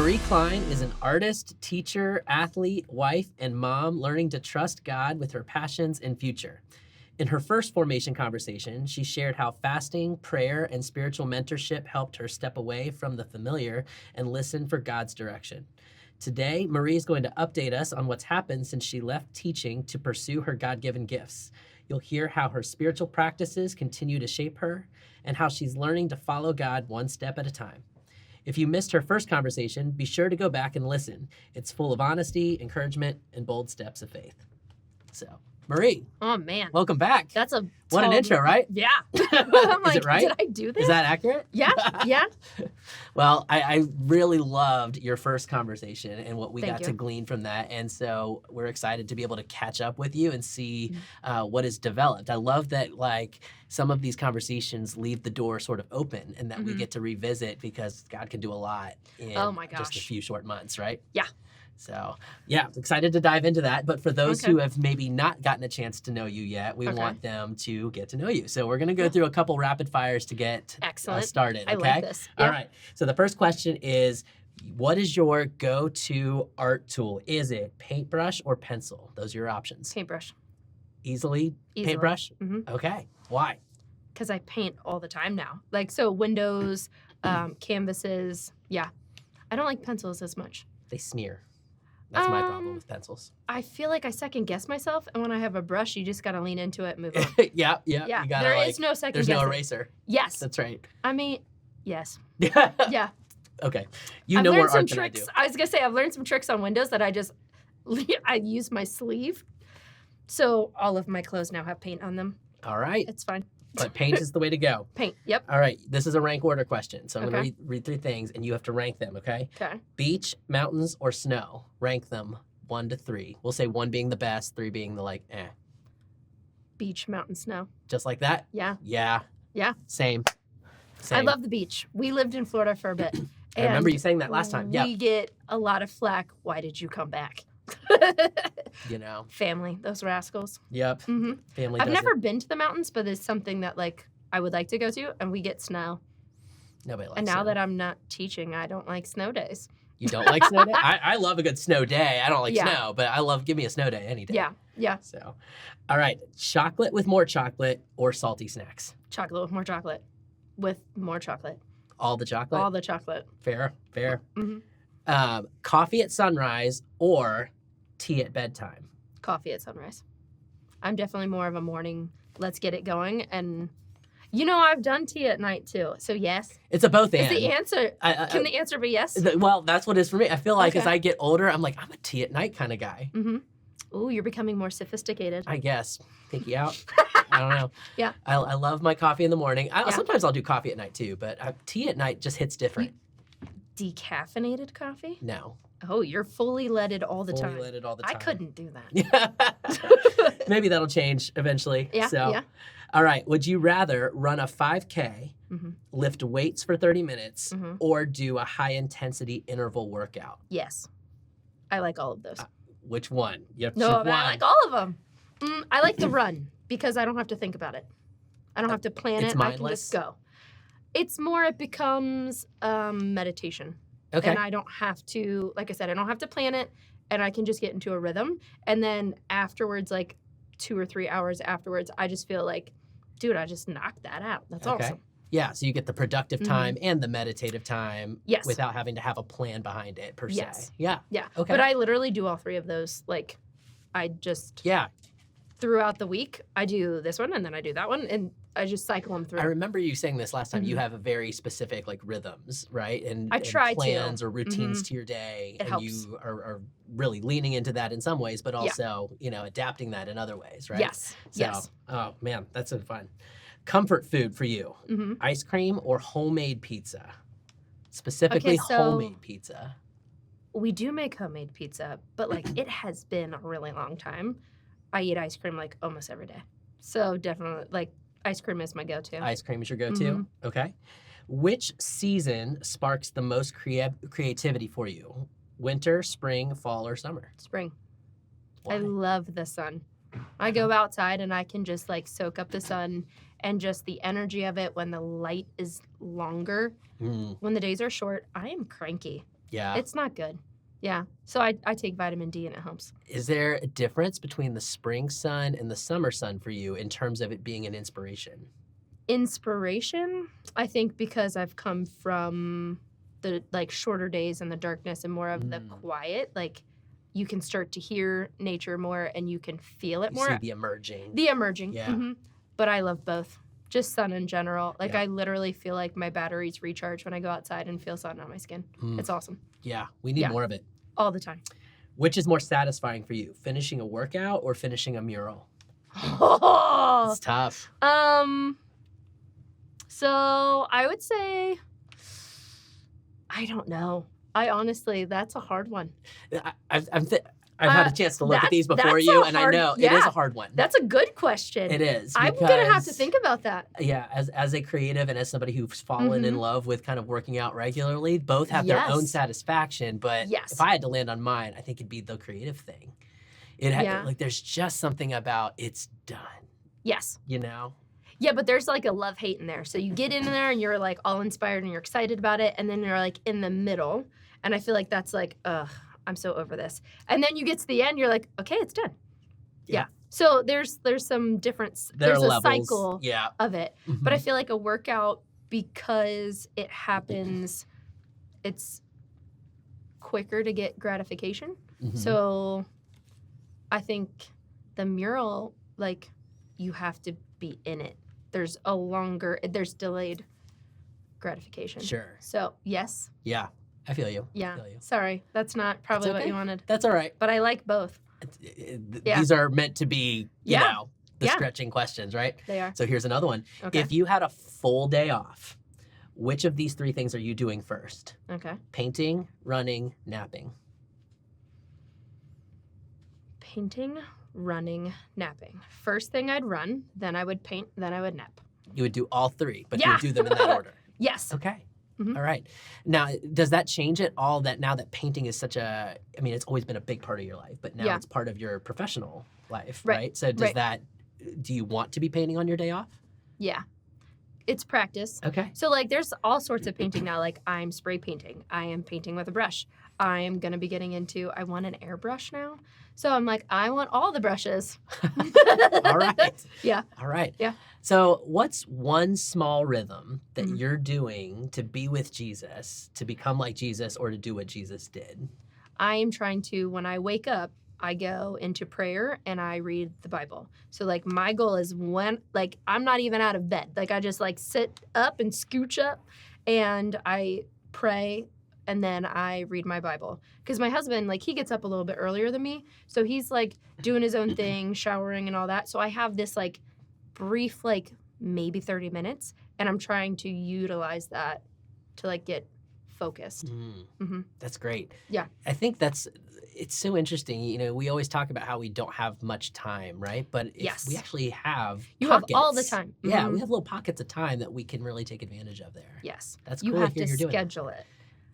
Marie Kline is an artist, teacher, athlete, wife, and mom learning to trust God with her passions and future. In her first formation conversation, she shared how fasting, prayer, and spiritual mentorship helped her step away from the familiar and listen for God's direction. Today, Marie is going to update us on what's happened since she left teaching to pursue her God-given gifts. You'll hear how her spiritual practices continue to shape her and how she's learning to follow God one step at a time. If you missed her first conversation, be sure to go back and listen. It's full of honesty, encouragement, and bold steps of faith. So, Marie. Oh, man. Welcome back. That's a What an intro, right? Yeah. I'm like, Is it right? Did I do this? Is that accurate? Yeah. Yeah. Well, I really loved your first conversation and what we Thank got you. to glean from that. And so we're excited to be able to catch up with you and see what is developed. I love that, like, some of these conversations leave the door sort of open and that we get to revisit because God can do a lot in just a few short months, right? Yeah. So, yeah, excited to dive into that. But for those who have maybe not gotten a chance to know you yet, we want them to get to know you. So we're going to go through a couple rapid fires to get started. I like this. All right. So the first question is, what is your go-to art tool? Is it paintbrush or pencil? Those are your options. Paintbrush. Easily. Paintbrush? Mm-hmm. Okay. Why? Because I paint all the time now. Like, so windows, canvases. Yeah. I don't like pencils as much. They smear. That's my problem with pencils. I feel like I second guess myself, and when I have a brush, you just gotta lean into it and move on. Yeah. Yeah, You gotta, there is no second There's guessing. no eraser. Yes. That's right. I mean, yes. Yeah. Yeah. Okay. You know more art than I do. I was gonna say, I've learned some tricks on windows that I use my sleeve. So all of my clothes now have paint on them. All right. It's fine. But paint is the way to go. Paint, yep. All right. This is a rank order question. So I'm going Okay. to read three things, and you have to rank them, okay? Okay. Beach, mountains, or snow. Rank them 1 to 3. We'll say 1 being the best, 3 being the eh. Beach, mountain, snow. Just like that? Yeah. Yeah. Yeah. Same. I love the beach. We lived in Florida for a bit. I remember you saying that last time. Yeah. We get a lot of flack. Why did you come back? You know. Family, those rascals. Yep. Mm-hmm. Family I've does never it. been to the mountains, but it's something that, like, I would like to go to, and we get snow. Nobody likes And now snow. that I'm not teaching, I don't like snow days. You don't like snow day? I love a good snow day. I don't like Yeah. snow, but give me a snow day any day. Yeah, yeah. So, all right. Chocolate with more chocolate or salty snacks? Chocolate with more chocolate. With more chocolate. All the chocolate? All the chocolate. Fair. Mm-hmm. Coffee at sunrise or tea at bedtime? Coffee at sunrise. I'm definitely more of a morning, let's get it going. And, you know, I've done tea at night, too. So, yes. It's a both Is and. the answer, can the answer be yes? Well, that's what it is for me. I feel like as Okay. I get older, I'm like, I'm a tea at night kind of guy. Mm-hmm. Ooh, you're becoming more sophisticated. I guess. Take you out. I don't know. Yeah. I love my coffee in the morning. Yeah. Sometimes I'll do coffee at night too, but tea at night just hits different. Decaffeinated coffee? No. Oh, you're fully leaded all the time. Fully leaded all the time. I couldn't do that. Maybe that'll change eventually. Yeah, So, yeah. All right. Would you rather run a 5K, Mm-hmm. lift weights for 30 minutes, Mhm. or do a high-intensity interval workout? Yes. I like all of those. Which one? You have to No, choose but one. I like all of them. I like the run because I don't have to think about it. I don't have to plan It's it. mindless? I can just go. It's more, it becomes meditation. Okay. And I don't have to, like I said, I don't have to plan it, and I can just get into a rhythm. And then afterwards, like 2 or 3 hours afterwards, I just feel like, dude, I just knocked that out. That's Okay. awesome. Yeah, so you get the productive time and the meditative time Yes. without having to have a plan behind it per Yes. se. Yeah. Yeah. Okay. But I literally do all 3 of those. Like, I just, Yeah. throughout the week, I do this one, and then I do that one, and I just cycle them through. I remember you saying this last time. You Mhm. have a very specific like rhythms, right? And I try to. plans or routines to your day, It and helps. you are really leaning into that in some ways, but also adapting that in other ways, right? Yes. So, Yes. oh man, that's so fun. Comfort food for you: Mm-hmm. ice cream or homemade pizza? Specifically, Okay, so- homemade pizza. We do make homemade pizza, but like it has been a really long time. I eat ice cream like almost every day. So definitely like ice cream is my go-to. Ice cream is your go-to. Mhm. Okay. Which season sparks the most creativity for you? Winter, spring, fall, or summer? Spring. Why? I love the sun. I go outside and I can just like soak up the sun and just the energy of it when the light is longer. Mm, When the days are short, I am cranky. Yeah. It's not good. Yeah. So I take vitamin D and it helps. Is there a difference between the spring sun and the summer sun for you in terms of it being an inspiration? Inspiration, I think because I've come from the like shorter days and the darkness and more of the quiet, like you can start to hear nature more and you can feel it You more. see the emerging. The emerging. Yeah. Mm-hmm. But I love both. Just sun in general. Like Yeah. I literally feel like my batteries recharge when I go outside and feel sun on my skin. It's awesome. Yeah, we need more of it. All the time. Which is more satisfying for you, finishing a workout or finishing a mural? It's tough. So I would say, I don't know. I honestly, that's a hard one. I've had a chance to look at these before you, and I know it is a hard one. That's a good question. It is. I'm going to have to think about that. Yeah, as a creative and as somebody who's fallen in love with kind of working out regularly, both have their own satisfaction. But if I had to land on mine, I think it'd be the creative thing. Like there's just something about it's done. Yes. You know? Yeah, but there's like a love-hate in there. So you get in there and you're like all inspired and you're excited about it, and then you're like in the middle. And I feel like that's like, ugh, I'm so over this. And then you get to the end, you're like, okay, it's done. Yeah. So there's some difference. There's a cycle of it. But I feel like a workout, because it happens, it's quicker to get gratification. So I think the mural, like, you have to be in it. There's delayed gratification. Sure. So, yes. Yeah. I feel you. Yeah. I feel you. Sorry. That's not probably what you wanted. That's all right. But I like both. These are meant to be, you know, the stretching questions, right? They are. So here's another one. Okay. If you had a full day off, which of these 3 things are you doing first? Okay. Painting, running, napping. Painting, running, napping. First thing I'd run, then I would paint, then I would nap. You would do all 3, but you would do them in that order. Yes. Okay. All right. Now, does that change at all that now that painting is such a, I mean, it's always been a big part of your life, but now it's part of your professional life, right? So does that, do you want to be painting on your day off? Yeah. It's practice. Okay. So, like, there's all sorts of painting now. Like, I'm spray painting. I am painting with a brush. I am going to be getting into, I want an airbrush now. So I'm like, I want all the brushes. All right. Yeah. All right. Yeah. So what's one small rhythm that you're doing to be with Jesus, to become like Jesus, or to do what Jesus did? I am trying to, when I wake up, I go into prayer and I read the Bible. So, like, my goal is when, like, I'm not even out of bed. Like, I just, like, sit up and scooch up and I pray and then I read my Bible. Because my husband, like, he gets up a little bit earlier than me. So he's, like, doing his own thing, showering and all that. So I have this, like, brief, like, maybe 30 minutes. And I'm trying to utilize that to, like, get focused. That's great. Yeah. I think it's so interesting. You know, we always talk about how we don't have much time, right? But if we actually have you pockets, have all the time. Yeah, we have little pockets of time that we can really take advantage of there. Yes. That's cool. You have to you're doing schedule it.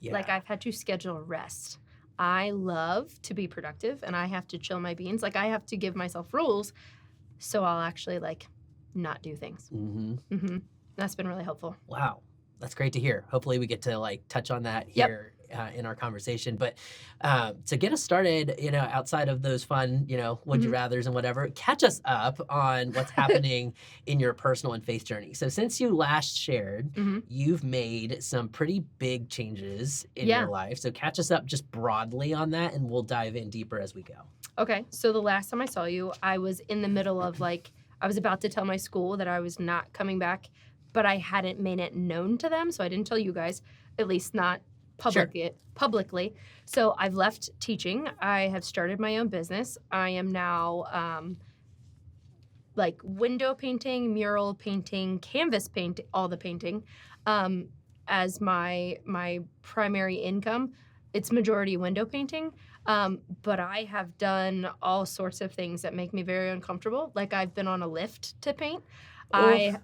Yeah. Like, I've had to schedule rest. I love to be productive, and I have to chill my beans. Like, I have to give myself rules, so I'll actually, like, not do things. That's been really helpful. Wow. That's great to hear. Hopefully we get to, like, touch on that here in our conversation. But to get us started, you know, outside of those fun, you know, would you rathers and whatever, catch us up on what's happening in your personal and faith journey. So since you last shared, you've made some pretty big changes in your life. So catch us up just broadly on that, and we'll dive in deeper as we go. Okay. So the last time I saw you, I was in the middle of, like, I was about to tell my school that I was not coming back, but I hadn't made it known to them. So I didn't tell you guys, at least not publicly. So I've left teaching. I have started my own business. I am now like window painting, mural painting, canvas paint, all the painting as my primary income. It's majority window painting. But I have done all sorts of things that make me very uncomfortable. Like, I've been on a lift to paint. I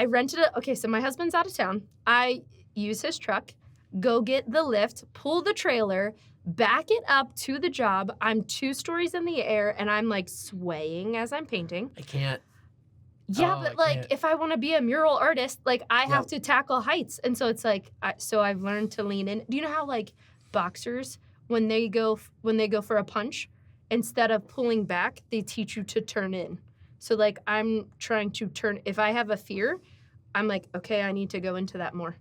rented it. Okay, so my husband's out of town. I use his truck, go get the lift, pull the trailer, back it up to the job. I'm 2 stories in the air, and I'm, like, swaying as I'm painting. I can't. Yeah, but, like, if I want to be a mural artist, like, I have to tackle heights. And so it's like, so I've learned to lean in. Do you know how, like, boxers, when they go for a punch, instead of pulling back, they teach you to turn in. So like I'm trying to turn. If I have a fear, I'm like, okay, I need to go into that more.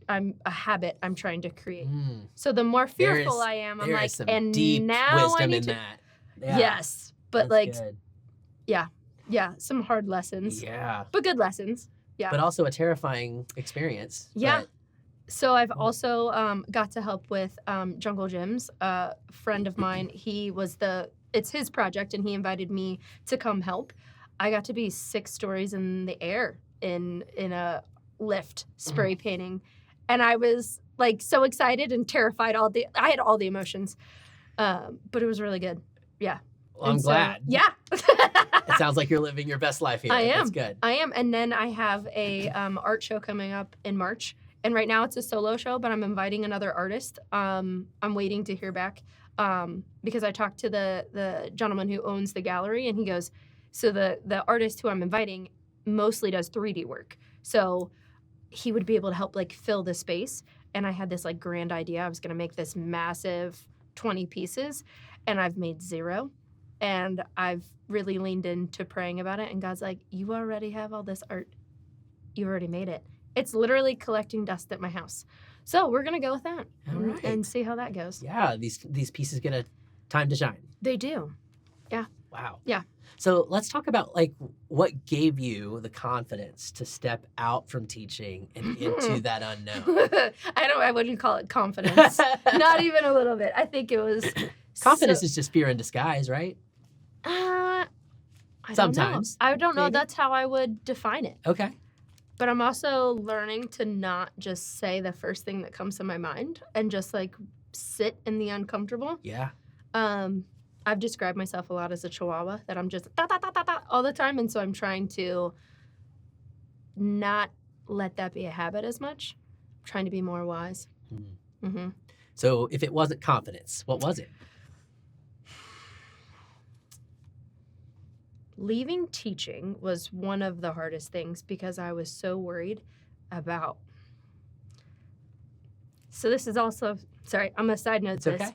I'm a habit I'm trying to create. So the more fearful I am, I'm like, and deep now wisdom I need in to. that. Yeah, Yes, but that's like, good. yeah, some hard lessons, Yeah, but good lessons. Yeah. but also a terrifying experience. Yeah. But, So I've also got to help with Jungle Gyms. A friend of mine, it's his project, and he invited me to come help. I got to be 6 stories in the air in a lift spray painting, and I was like so excited and terrified. I had all the emotions, but it was really good. Yeah. well, I'm glad. Yeah. It sounds like you're living your best life here. I am. That's good. I am. And then I have a art show coming up in March. And right now it's a solo show, but I'm inviting another artist. I'm waiting to hear back because I talked to the gentleman who owns the gallery, and he goes, so the artist who I'm inviting mostly does 3D work. So he would be able to help like fill the space. And I had this like grand idea. I was going to make this massive 20 pieces, and I've made 0. And I've really leaned into praying about it. And God's like, you already have all this art. You already made it. It's literally collecting dust at my house. So we're going to go with that and see how that goes. Yeah, these pieces get a time to shine. They do. Yeah. Wow. Yeah. So let's talk about like what gave you the confidence to step out from teaching and into that unknown. I wouldn't call it confidence. Not even a little bit. I think it was Confidence is just fear in disguise, right? Sometimes. I don't know. Maybe. That's how I would define it. Okay. But I'm also learning to not just say the first thing that comes to my mind and just like sit in the uncomfortable. Yeah. I've described myself a lot as a chihuahua, that I'm just da, da, da, da, da, all the time. And so I'm trying to not let that be a habit as much. I'm trying to be more wise. Mm-hmm. So if it wasn't confidence, what was it? Leaving teaching was one of the hardest things because I was so worried about. So this is also, sorry, I'm going to side note It's this. okay.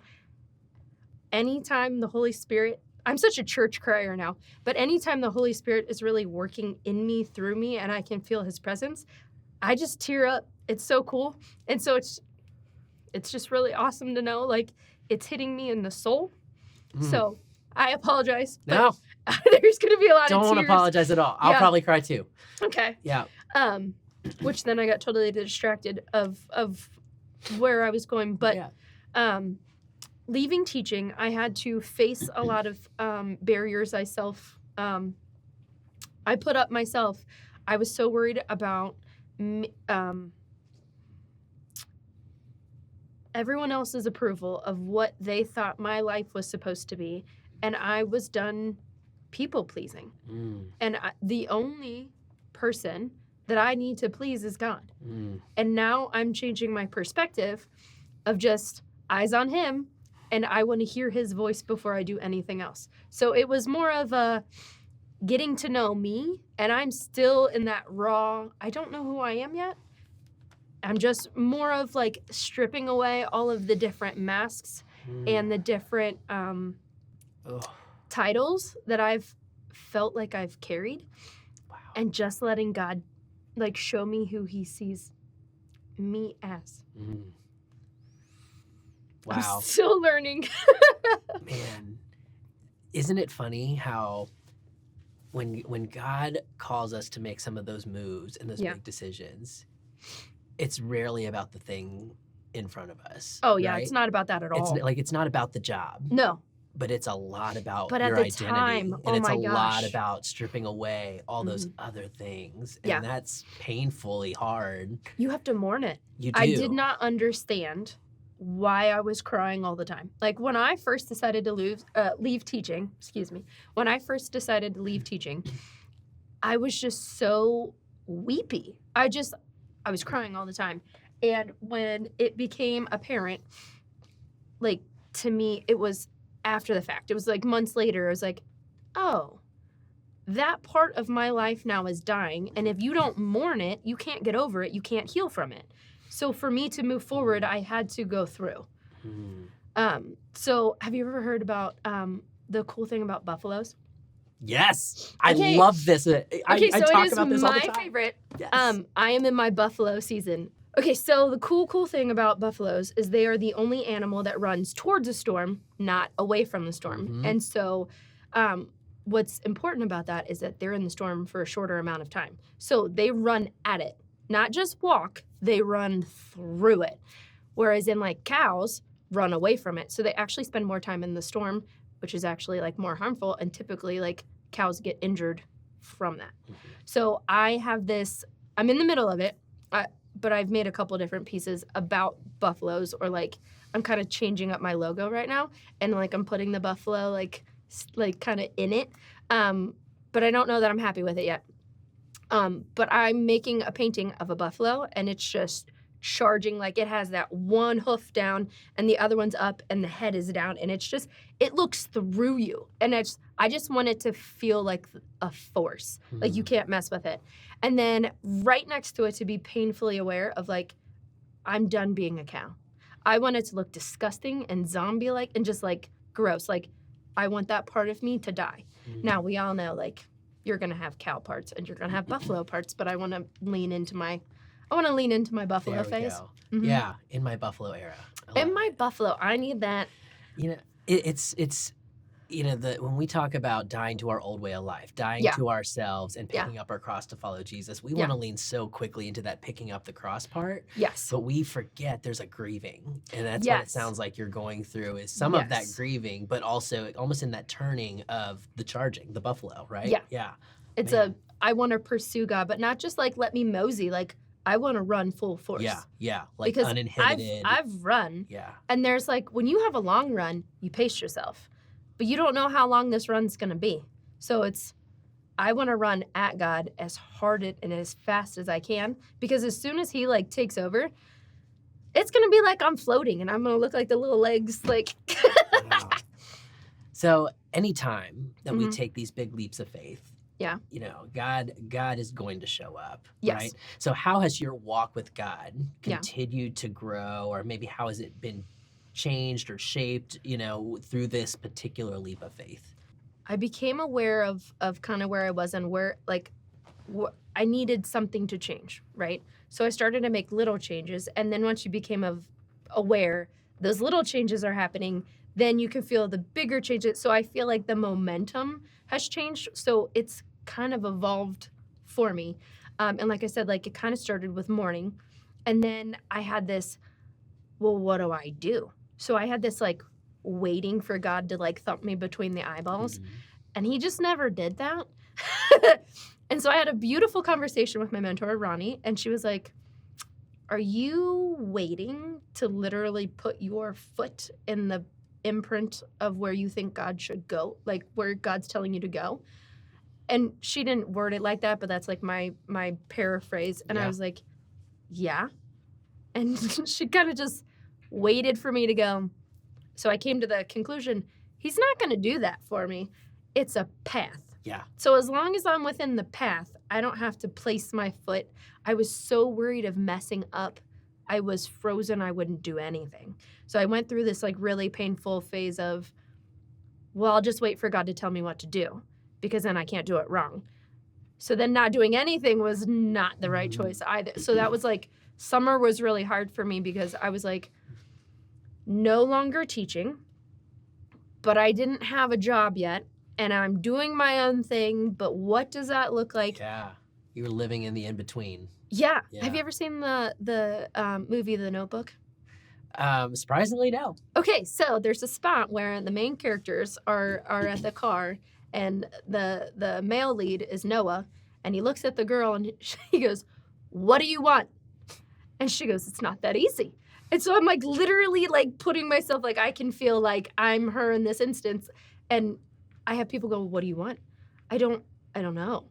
Anytime the Holy Spirit, I'm such a church crier now, but anytime the Holy Spirit is really working in me, through me, and I can feel his presence, I just tear up. It's so cool. And so it's just really awesome to know, like, it's hitting me in the soul. So I apologize. No. There's going to be a lot of tears. Don't apologize at all. I'll probably cry too. Okay. Yeah. Which then I got totally distracted of where I was going. But leaving teaching, I had to face a lot of barriers I put up myself. I was so worried about everyone else's approval of what they thought my life was supposed to be. And I was done people pleasing. And the only person that I need to please is God. And now I'm changing my perspective of just eyes on him, and I want to hear his voice before I do anything else. So it was more of a getting to know me, and I'm still in that raw, I don't know who I am yet. I'm just more of like stripping away all of the different masks and the different titles that I've felt like I've carried. Wow. And just letting God like show me who he sees me as. Wow. I'm still learning. Man, isn't it funny how when God calls us to make some of those moves and those big decisions, it's rarely about the thing in front of us. Oh yeah, right? it's not about that at all. It's not about the job. No. But it's a lot about but your at the identity. time, and it's my a lot gosh. about stripping away all those other things. And Yeah. that's painfully hard. You have to mourn it. You do. I did not understand why I was crying all the time. Like when I first decided to leave teaching, when I first decided to leave teaching, I was just so weepy. I was crying all the time. And when it became apparent, like to me, it was after the fact. It was like months later. I was like, oh, that part of my life now is dying. And if you don't mourn it, you can't get over it. You can't heal from it. So for me to move forward, I had to go through. Mm. So have you ever heard about the cool thing about buffaloes? Yes. Okay. I love this. I So talk it is about this all the my time. favorite. Yes. I am in my buffalo season. Okay, so the cool thing about buffaloes is they are the only animal that runs towards a storm, not away from the storm. Mhm. And so what's important about that is that they're in the storm for a shorter amount of time. So they run at it, not just walk, they run through it. Whereas in like cows, run away from it. So they actually spend more time in the storm, which is actually like more harmful. And typically like cows get injured from that. Mm-hmm. So I have this, I'm in the middle of it, but I've made a couple different pieces about buffaloes, or like I'm kind of changing up my logo right now. And like I'm putting the buffalo like kind of in it. But I don't know that I'm happy with it yet. But I'm making a painting of a buffalo, and it's just charging, like it has that one hoof down and the other one's up and the head is down, and it's just, it looks through you. And I just want it to feel like a force. Like you can't mess with it. And then right next to it to be painfully aware of like, I'm done being a cow. I want it to look disgusting and zombie-like and just like gross. Like I want that part of me to die. Now we all know like you're gonna have cow parts and you're gonna have buffalo parts, but I want to lean into my buffalo There we phase. go. Mhm. Yeah, in my buffalo era. In my buffalo, I need that. You know, it's when we talk about dying to our old way of life, dying to ourselves and picking up our cross to follow Jesus, we want to lean so quickly into that picking up the cross part. Yes. But we forget there's a grieving. And that's what it sounds like you're going through, is some of that grieving, but also almost in that turning of the charging, the buffalo, right? Yeah. Yeah. It's Man. I want to pursue God, but not just like let me mosey. Like I want to run full force. Yeah. Like because uninhibited. I've run. Yeah. And there's like, when you have a long run, you pace yourself. But you don't know how long this run's going to be. So I want to run at God as hard and as fast as I can, because as soon as he like takes over, it's going to be like I'm floating and I'm going to look like the little legs like. Wow. So anytime that we take these big leaps of faith, God is going to show up, right? So how has your walk with God continued to grow, or maybe how has it been changed or shaped, through this particular leap of faith? I became aware of kind of where I was and where I needed something to change, right? So I started to make little changes, and then once you became aware those little changes are happening, then you can feel the bigger changes. So I feel like the momentum has changed. So it's kind of evolved for me. And like I said, like it kind of started with mourning. And then I had this, well, what do I do? So I had this like waiting for God to like thump me between the eyeballs. And he just never did that. And so I had a beautiful conversation with my mentor, Ronnie. And she was like, are you waiting to literally put your foot in the imprint of where you think God should go, like where God's telling you to go? And she didn't word it like that, but that's like my paraphrase. And I was like, yeah. And she kind of just waited for me to go. So I came to the conclusion, he's not going to do that for me. It's a path. Yeah. So as long as I'm within the path, I don't have to place my foot. I was so worried of messing up. I was frozen. I wouldn't do anything. So I went through this like really painful phase of, well, I'll just wait for God to tell me what to do, because then I can't do it wrong. So then not doing anything was not the right choice either. So that was like, summer was really hard for me, because I was like, no longer teaching, but I didn't have a job yet, and I'm doing my own thing, but what does that look like? Yeah. You were living in the in-between. Yeah. Have you ever seen the movie The Notebook? Surprisingly, no. Okay, so there's a spot where the main characters are at the car, and the male lead is Noah, and he looks at the girl and he goes, what do you want? And she goes, it's not that easy. And so I'm like literally like putting myself, like I can feel like I'm her in this instance. And I have people go, what do you want? I don't know.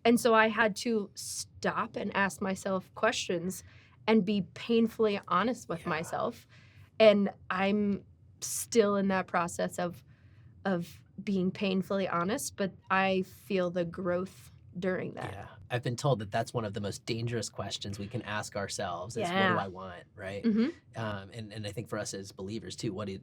And so I had to stop and ask myself questions and be painfully honest with myself. And I'm still in that process of being painfully honest, but I feel the growth during that. Yeah. I've been told that that's one of the most dangerous questions we can ask ourselves is, what Yeah. do I want, right? Mm-hmm. And I think for us as believers too, what do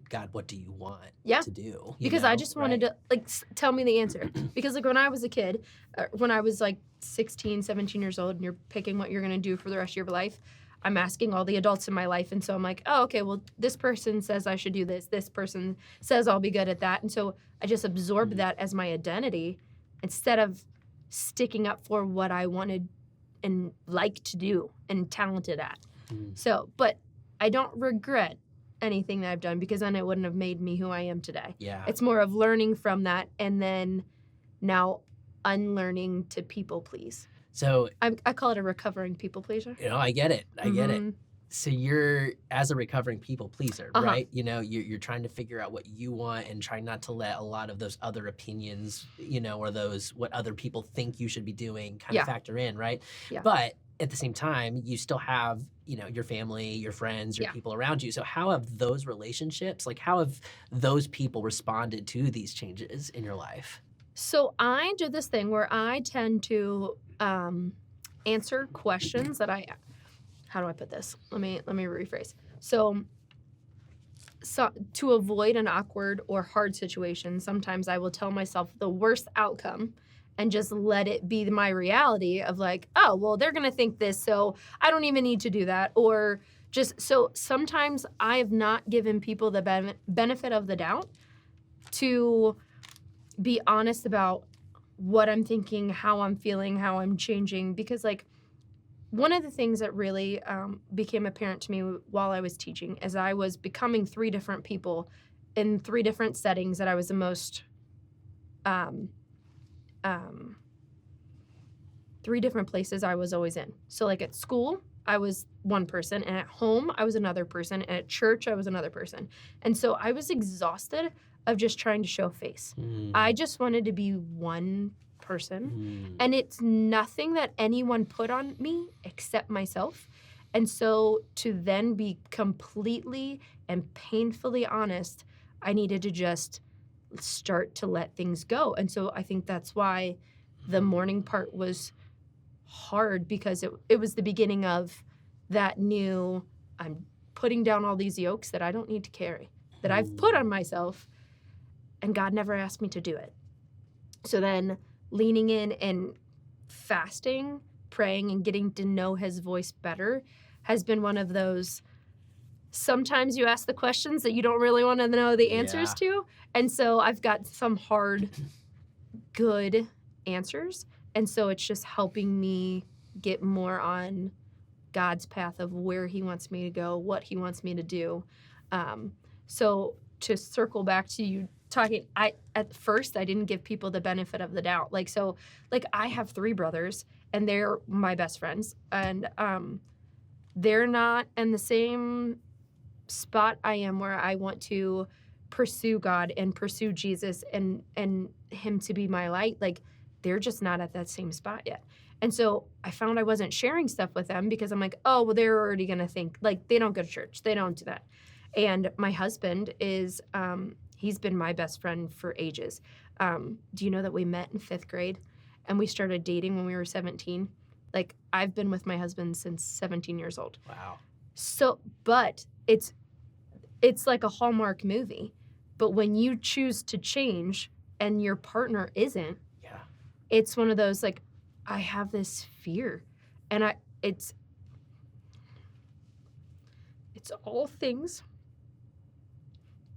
you want Yeah. to do? You Because know, I just wanted right? to, like, tell me the answer. Because, like, when I was a kid, when I was, like, 16, 17 years old, and you're picking what you're going to do for the rest of your life, I'm asking all the adults in my life. And so I'm like, oh, okay, well, this person says I should do this. This person says I'll be good at that. And so I just absorbed that as my identity instead of sticking up for what I wanted and like to do and talented at. So, but I don't regret anything that I've done because then it wouldn't have made me who I am today. Yeah. It's more of learning from that and then now unlearning to people please. So I call it a recovering people pleaser. I get it. I get it. Mhm. So you're, as a recovering people pleaser, Uh-huh. right? You're trying to figure out what you want and trying not to let a lot of those other opinions, or those what other people think you should be doing kind Yeah. of factor in, right? Yeah. But at the same time, you still have, your family, your friends, your Yeah. people around you. So how have those relationships, how have those people responded to these changes in your life? So I do this thing where I tend to answer questions that how do I put this? Let me rephrase. So to avoid an awkward or hard situation, sometimes I will tell myself the worst outcome and just let it be my reality of like, oh, well, they're going to think this, so I don't even need to do that. Or just, so sometimes I have not given people the benefit of the doubt to be honest about what I'm thinking, how I'm feeling, how I'm changing. Because, like, one of the things that really became apparent to me while I was teaching is I was becoming 3 different people in 3 different settings that I was the most 3 different places I was always in. So, like, at school, I was one person, and at home, I was another person, and at church, I was another person. And so I was exhausted of just trying to show face. I just wanted to be one person, and it's nothing that anyone put on me except myself. And so to then be completely and painfully honest, I needed to just start to let things go. And so I think that's why the mourning part was hard, because it was the beginning of that new, I'm putting down all these yokes that I don't need to carry, that I've put on myself, and God never asked me to do it. So then leaning in and fasting, praying, and getting to know his voice better has been one of those, sometimes you ask the questions that you don't really want to know the answers to. And so I've got some hard, good answers. And so it's just helping me get more on God's path of where he wants me to go, what he wants me to do. So to circle back to you talking, at first I didn't give people the benefit of the doubt. I have 3 brothers, and they're my best friends, and they're not in the same spot I am where I want to pursue God and pursue Jesus and him to be my light. Like, they're just not at that same spot yet. And so I found I wasn't sharing stuff with them because I'm like, oh, well, they're already going to think, like, they don't go to church. They don't do that. And my husband is, he's been my best friend for ages. Do you know that we met in 5th grade and we started dating when we were 17? Like, I've been with my husband since 17 years old. Wow. So, but it's like a Hallmark movie. But when you choose to change and your partner isn't, it's one of those, like, I have this fear, and it's all things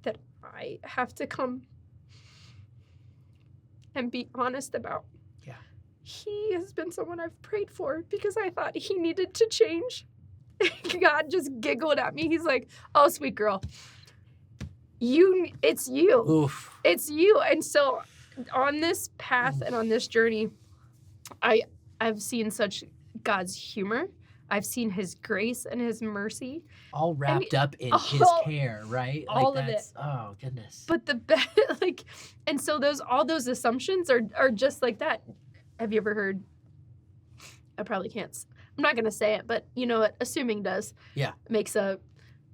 that I have to come and be honest about. Yeah. He has been someone I've prayed for because I thought he needed to change. God just giggled at me. He's like, oh, sweet girl, it's you. Oof. It's you. And so on this path and on this journey, I've seen such God's humor. I've seen his grace and his mercy. All wrapped up in his care, right? All of it. Oh, goodness. But and so all those assumptions are just like that. Have you ever heard, I probably can't, I'm not going to say it, but you know what assuming does. Yeah. Makes a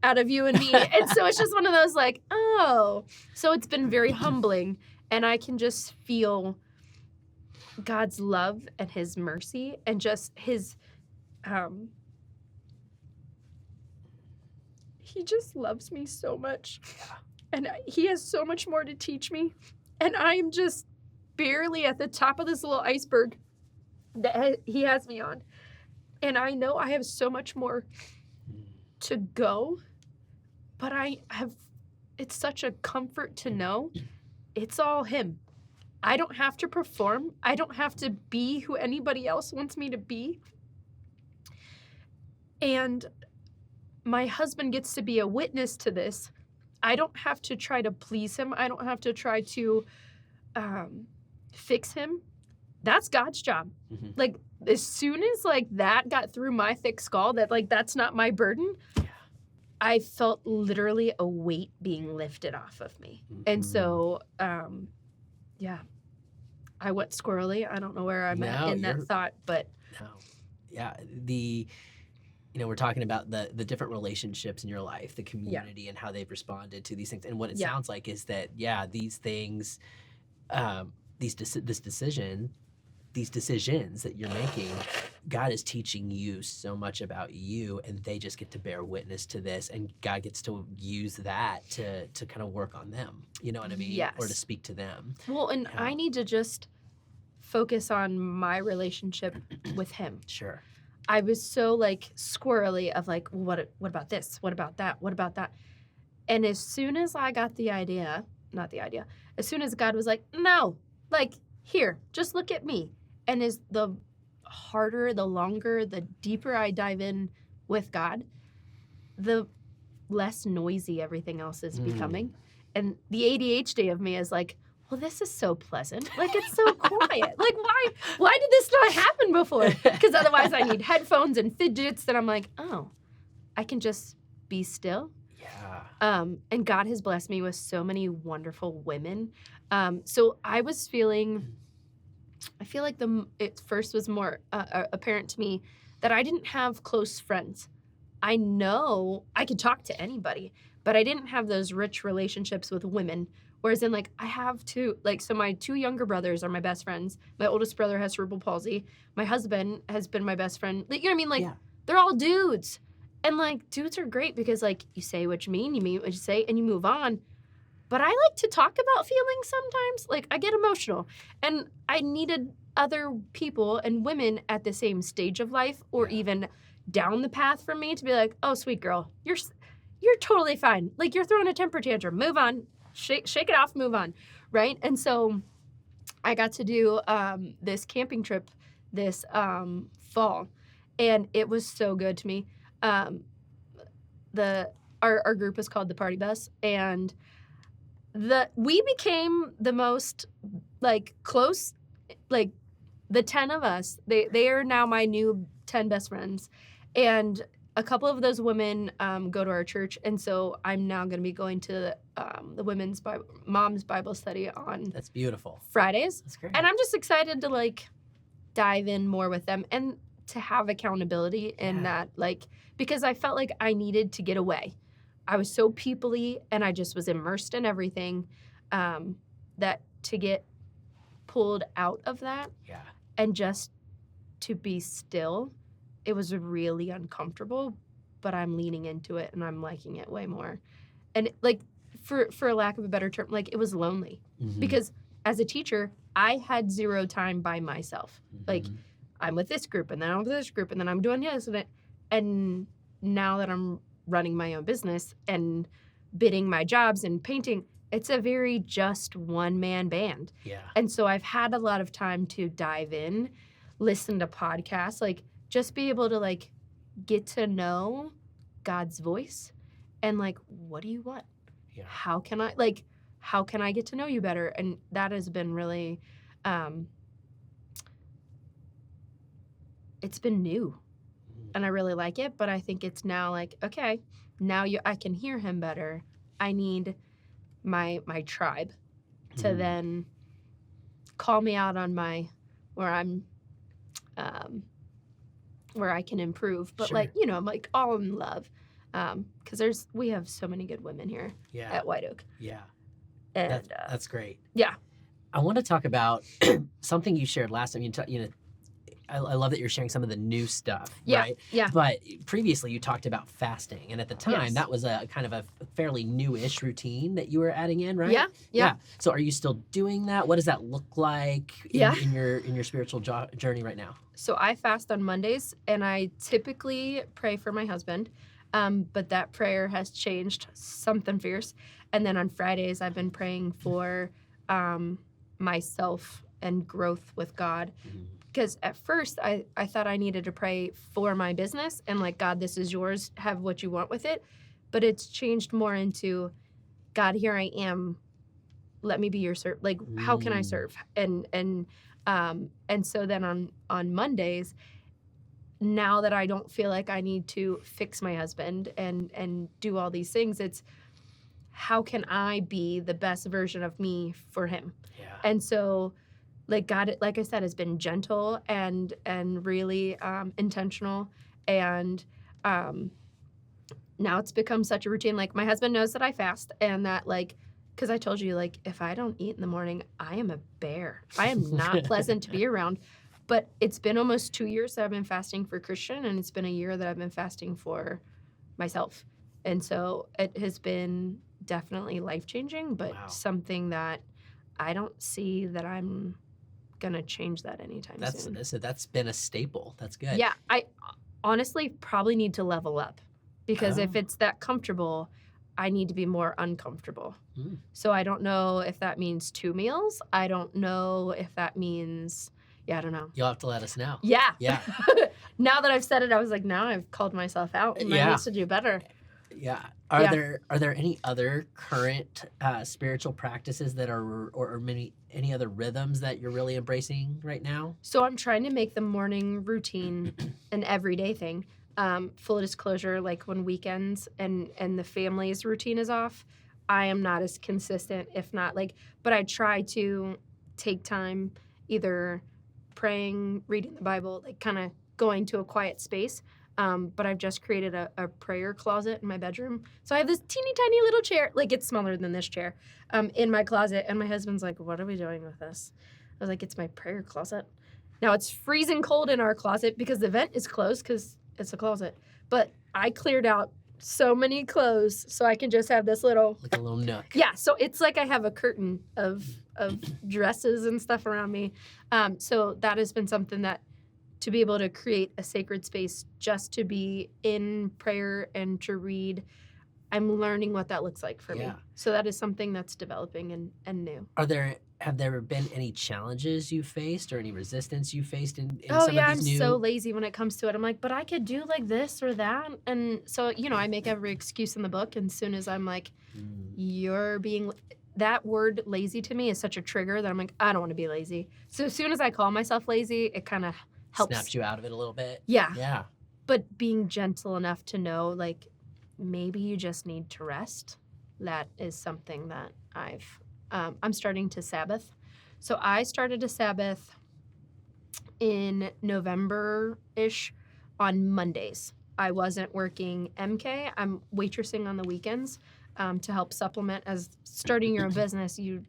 out of you and me. And so it's just one of those, like, oh. So it's been very humbling, and I can just feel God's love and his mercy and just his he just loves me so much. Yeah. And he has so much more to teach me. And I'm just barely at the top of this little iceberg that he has me on. And I know I have so much more to go, but it's such a comfort to know it's all him. I don't have to perform. I don't have to be who anybody else wants me to be. And my husband gets to be a witness to this. I don't have to try to please him. I don't have to try to fix him. That's God's job. Mm-hmm. Like, as soon as, like, that got through my thick skull, that, like, that's not my burden, I felt literally a weight being lifted off of me. Mm-hmm. And so, yeah, I went squirrely. I don't know where I'm at in that thought, but. No. Yeah. We're talking about the different relationships in your life, the community, and how they've responded to these things. And what it sounds like is that, these things, these decisions that you're making, God is teaching you so much about you, and they just get to bear witness to this, and God gets to use that to kind of work on them. You know what I mean? Yes. Or to speak to them. Well, and I need to just focus on my relationship with him. Sure. I was so, like, squirrely of, like, what about this? What about that? What about that? And as soon as I got as soon as God was like, no, like, here, just look at me. And as the harder, the longer, the deeper I dive in with God, the less noisy everything else is becoming. And the ADHD of me is like, well, this is so pleasant. Like, it's so quiet. Like, why did this not happen before? Because otherwise I need headphones and fidgets that I'm like, oh, I can just be still. Yeah. And God has blessed me with so many wonderful women. So I was feeling, I feel like it first was more apparent to me that I didn't have close friends. I know I could talk to anybody, but I didn't have those rich relationships with women. Whereas in, like, I have two, like, so my two younger brothers are my best friends. My oldest brother has cerebral palsy. My husband has been my best friend. Like, you know what I mean? Like, they're all dudes. And, like, dudes are great because, like, you say what you mean what you say, and you move on. But I like to talk about feelings sometimes. Like, I get emotional. And I needed other people and women at the same stage of life or even down the path from me to be like, oh, sweet girl, you're totally fine. Like, you're throwing a temper tantrum. Move on. Shake it off, move on, right? And so I got to do this camping trip this fall, and it was so good to me. Our group was called the Party Bus, and we became the most, like, close, like, the 10 of us. They are now my new 10 best friends, and a couple of those women go to our church, and so I'm now going to be going to the mom's Bible study on That's beautiful. Fridays. That's great. And I'm just excited to, like, dive in more with them and to have accountability in that, like, because I felt like I needed to get away. I was so people-y, and I just was immersed in everything, that to get pulled out of that and just to be still, it was really uncomfortable, but I'm leaning into it and I'm liking it way more. And, like, for lack of a better term, like, it was lonely because as a teacher, I had zero time by myself. Like, I'm with this group and then I'm with this group and then I'm doing this and now that I'm running my own business and bidding my jobs and painting, it's a very just one-man band. Yeah. And so I've had a lot of time to dive in, listen to podcasts, like, just be able to, like, get to know God's voice and, like, what do you want? Yeah. How can I get to know you better? And that has been really, it's been new and I really like it, but I think it's now like, okay, now I can hear him better. I need my tribe to then call me out on where I can improve, but like, you know, I'm like all in love. Cause we have so many good women here at White Oak. Yeah. And That's great. Yeah. I want to talk about something you shared last time. I love that you're sharing some of the new stuff, Yeah, right? yeah. But previously you talked about fasting, and at the time Yes. that was a kind of a fairly new-ish routine that you were adding in, right? Yeah. So are you still doing that? What does that look like in your spiritual journey right now? So I fast on Mondays, and I typically pray for my husband, but that prayer has changed something fierce. And then on Fridays, I've been praying for myself and growth with God. Because at first, I thought I needed to pray for my business and like, God, this is yours. Have what you want with it. But it's changed more into, God, here I am. Let me be your servant. Like, how can I serve? And so then on Mondays, now that I don't feel like I need to fix my husband and do all these things, it's how can I be the best version of me for him? Yeah. And so, like, God, like I said, has been gentle and really intentional, and now it's become such a routine. Like, my husband knows that I fast, and that, like, because I told you, like, if I don't eat in the morning, I am a bear. I am not pleasant to be around. But it's been almost 2 years that I've been fasting for Christian, and it's been a year that I've been fasting for myself. And so it has been definitely life-changing, but something that I don't see that I'm going to change that anytime soon. That's been a staple. That's good. Yeah, I honestly probably need to level up, because if it's that comfortable, I need to be more uncomfortable. So I don't know if that means 2 meals. I don't know if that means... Yeah, I don't know. You'll have to let us know. Yeah. Yeah. Now that I've said it, I was like, now I've called myself out, and I need to do better. Yeah. Are there any other current spiritual practices that are, or maybe any other rhythms that you're really embracing right now? So I'm trying to make the morning routine an everyday thing. Full disclosure, like when weekends and the family's routine is off, I am not as consistent, if not like, but I try to take time either praying, reading the Bible, like kind of going to a quiet space. But I've just created a prayer closet in my bedroom. So I have this teeny tiny little chair, like it's smaller than this chair, in my closet. And my husband's like, what are we doing with this? I was like, it's my prayer closet. Now it's freezing cold in our closet because the vent is closed because it's a closet. But I cleared out so many clothes so I can just have this little... Like a little nook. Yeah, so it's like I have a curtain of dresses and stuff around me. So that has been something that, to be able to create a sacred space just to be in prayer and to read, I'm learning what that looks like for me. So that is something that's developing and new. Have there been any challenges you faced or any resistance you faced in some of I'm these new... so lazy when it comes to it. I'm like, but I could do like this or that. And so, I make every excuse in the book. And as soon as I'm like, you're being... That word lazy to me is such a trigger that I'm like, I don't want to be lazy. So as soon as I call myself lazy, it kind of helps. Snaps you out of it a little bit. Yeah. Yeah. But being gentle enough to know, like, maybe you just need to rest. That is something that I'm starting to Sabbath. So I started a Sabbath in November-ish on Mondays. I wasn't working MK. I'm waitressing on the weekends to help supplement. As starting your own business, you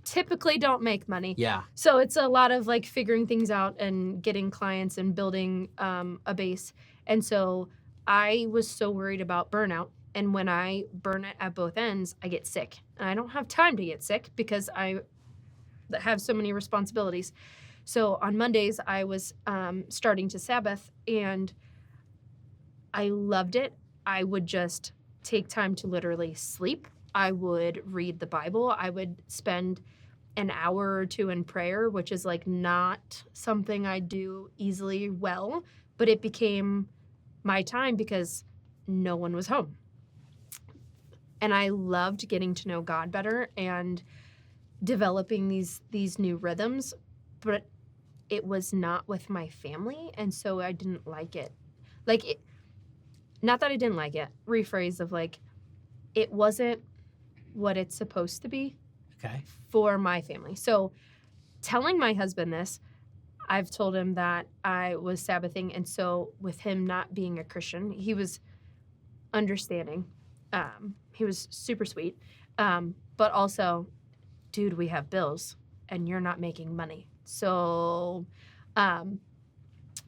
typically don't make money. Yeah. So it's a lot of like figuring things out and getting clients and building a base. And so I was so worried about burnout. And when I burn it at both ends, I get sick. And I don't have time to get sick because I have so many responsibilities. So on Mondays, I was starting to Sabbath, and I loved it. I would just take time to literally sleep. I would read the Bible. I would spend an hour or two in prayer, which is like not something I do easily well, but it became my time because no one was home. And I loved getting to know God better and developing these new rhythms, but it was not with my family, and so I didn't like it. Not that I didn't like it, rephrase of like, it wasn't what it's supposed to be for my family. So telling my husband this, I've told him that I was Sabbathing, and so with him not being a Christian, he was understanding. He was super sweet. But also, dude, we have bills. and you're not making money. So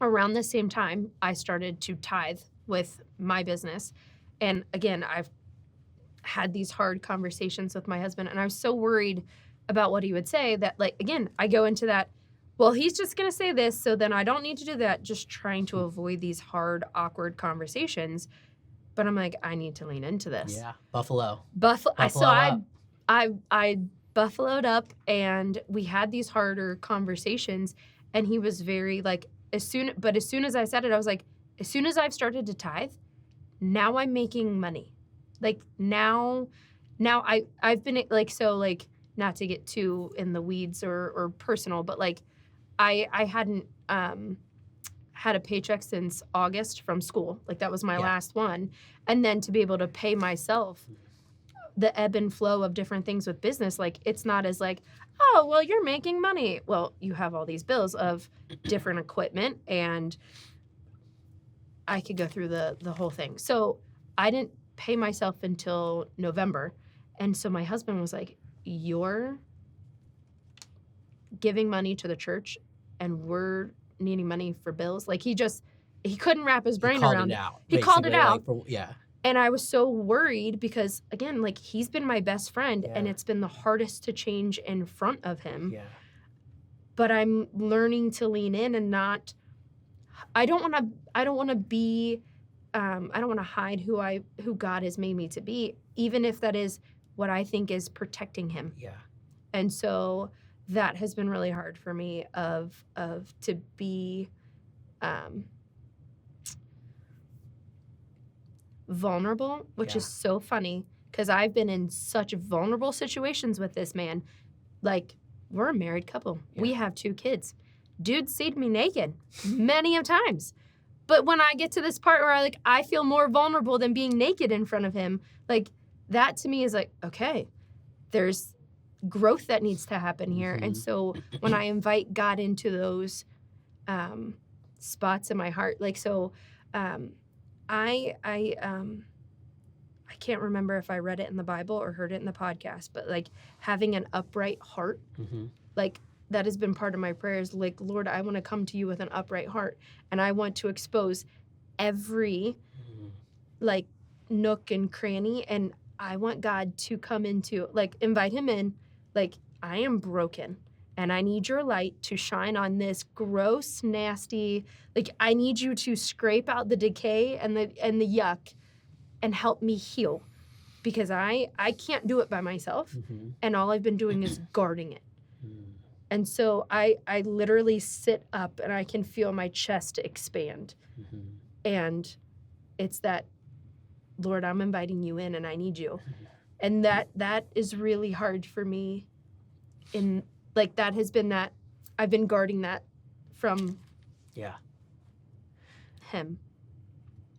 around the same time, I started to tithe with my business. And again, I've had these hard conversations with my husband, and I was so worried about what he would say that, like, again, I go into that, well, he's just going to say this, so then I don't need to do that, just trying to avoid these hard, awkward conversations. But I'm like, I need to lean into this. Yeah, Buffalo. So up. I buffaloed up, and we had these harder conversations, and he was very like, as soon as I said it, I was like, as soon as I've started to tithe, now I'm making money. Like now I've been like, so like, not to get too in the weeds or personal, but like I hadn't had a paycheck since August from school. Like that was my last one. And then to be able to pay myself the ebb and flow of different things with business, like it's not as like, oh, well, you're making money. Well, you have all these bills of different equipment, and I could go through the whole thing. So I didn't pay myself until November. And so my husband was like, you're giving money to the church and we're needing money for bills. Like he couldn't wrap his brain around it. He called it out. And I was so worried because, again, like he's been my best friend and it's been the hardest to change in front of him. Yeah. But I'm learning to lean in and not, I don't want to hide who God has made me to be, even if that is what I think is protecting him. Yeah. And so that has been really hard for me to be vulnerable, which is so funny because I've been in such vulnerable situations with this man. Like, we're a married couple. Yeah. We have 2 kids. Dude seen me naked many of times. But when I get to this part where I feel more vulnerable than being naked in front of him, like that to me is like, okay, there's growth that needs to happen here. Mm-hmm. And so when I invite God into those spots in my heart, like, so I can't remember if I read it in the Bible or heard it in the podcast, but like having an upright heart, like that has been part of my prayers. Like, Lord, I want to come to you with an upright heart, and I want to expose every like nook and cranny, and I want God to come into, like, invite him in, like, I am broken and I need your light to shine on this gross, nasty, like, I need you to scrape out the decay and the yuck and help me heal, because I can't do it by myself, and all I've been doing is guarding it. And so I literally sit up and I can feel my chest expand. And it's that, Lord, I'm inviting you in and I need you. And that is really hard for me. In like, that has been that I've been guarding that from him.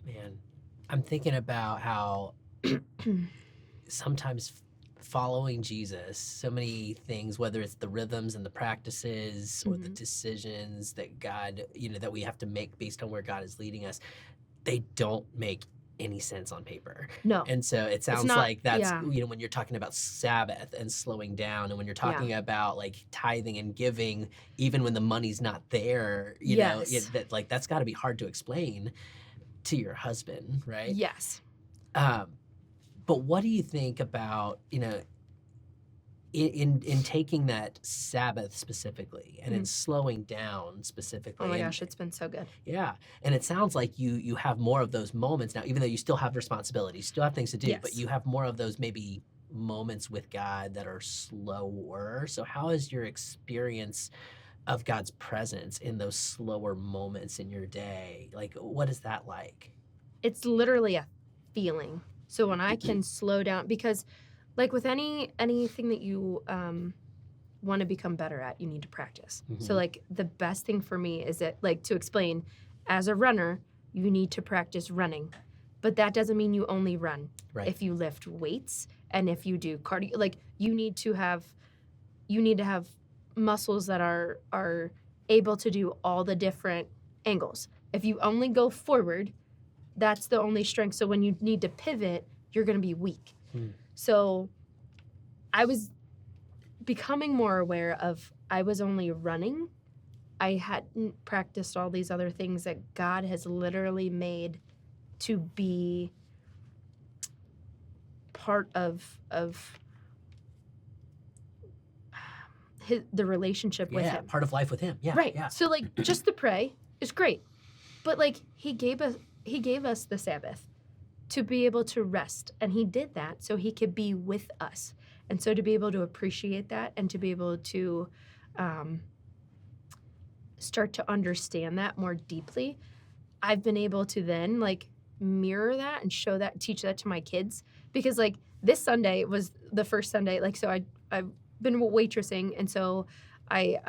Man, I'm thinking about how sometimes following Jesus, so many things, whether it's the rhythms and the practices or the decisions that God, that we have to make based on where God is leading us, they don't make any sense on paper. No. And so it sounds like that's, when you're talking about Sabbath and slowing down, and when you're talking about like tithing and giving, even when the money's not there, know, that's got to be hard to explain to your husband, right? Yes. But what do you think about, in taking that Sabbath specifically and in slowing down specifically? Oh my gosh, it's been so good. Yeah. And it sounds like you have more of those moments now, even though you still have responsibilities, still have things to do, but you have more of those maybe moments with God that are slower. So how is your experience of God's presence in those slower moments in your day? Like, what is that like? It's literally a feeling. So when I can slow down, because like with anything that you want to become better at, you need to practice. So like the best thing for me is that, like, to explain, as a runner, you need to practice running. But that doesn't mean you only run. Right. If you lift weights and if you do cardio, like you need to have muscles that are able to do all the different angles. If you only go forward, that's the only strength. So when you need to pivot, you're going to be weak. So I was becoming more aware of I was only running. I hadn't practiced all these other things that God has literally made to be part of the relationship with him. Part of life with him. Yeah. Right. Yeah. So like just to pray is great. But like he gave us the Sabbath to be able to rest, and he did that so he could be with us. And so to be able to appreciate that and to be able to start to understand that more deeply, I've been able to then like mirror that and show that, teach that to my kids. Because like this Sunday was the first Sunday, like so I've been waitressing, and so I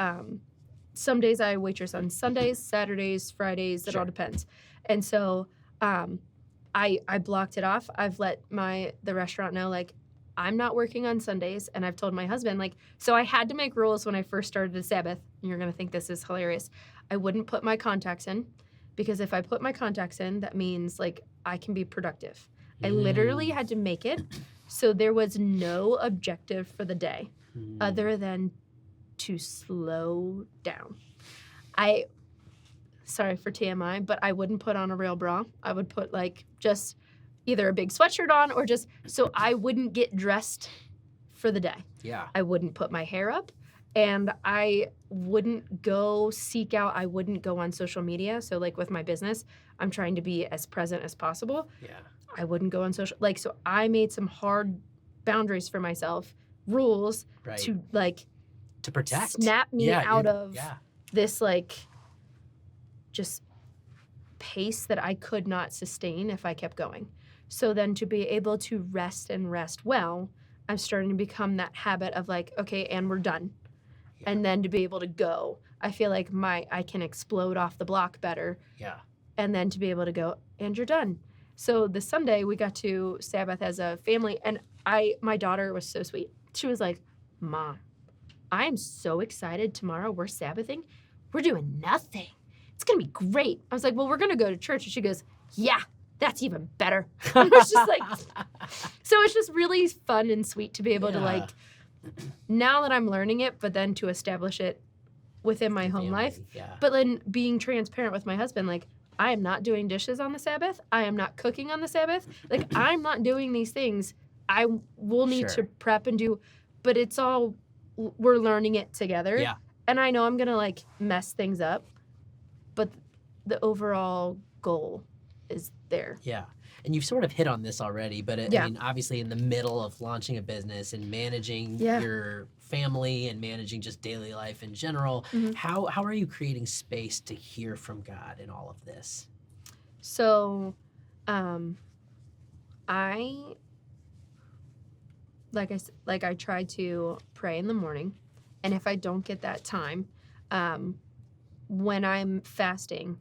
some days I waitress on Sundays, Saturdays, Fridays, it all depends. And so I blocked it off. I've let the restaurant know like I'm not working on Sundays, and I've told my husband like, so I had to make rules when I first started the Sabbath, and you're gonna think this is hilarious. I wouldn't put my contacts in, because if I put my contacts in, that means like I can be productive. I literally had to make it so there was no objective for the day other than to slow down. Sorry for TMI, but I wouldn't put on a real bra. I would put like just either a big sweatshirt on or just so I wouldn't get dressed for the day. Yeah. I wouldn't put my hair up, and I wouldn't go seek out, I wouldn't go on social media. So like with my business, I'm trying to be as present as possible. Yeah. I wouldn't go on social, like, so I made some hard boundaries for myself, rules to like to protect, snap me out of this like just pace that I could not sustain if I kept going. So then to be able to rest and rest well, I'm starting to become that habit of like, okay, and we're done. Yeah. And then to be able to go, I feel like I can explode off the block better. Yeah. And then to be able to go, and you're done. So this Sunday we got to Sabbath as a family, and my daughter was so sweet. She was like, Mom, I'm so excited tomorrow. We're Sabbathing. We're doing nothing. It's going to be great. I was like, well, we're going to go to church. And she goes, yeah, that's even better. And it's just like, so it's just really fun and sweet to be able to like, now that I'm learning it, but then to establish it within my home life. Yeah. But then being transparent with my husband, like, I am not doing dishes on the Sabbath. I am not cooking on the Sabbath. Like, I'm not doing these things. I will need to prep and do, but it's all, we're learning it together. Yeah. And I know I'm going to like mess things up, but the overall goal is there. Yeah. And you've sort of hit on this already, but I mean, obviously in the middle of launching a business and managing your family and managing just daily life in general, how are you creating space to hear from God in all of this? So, I try to pray in the morning, and if I don't get that time, when I'm fasting,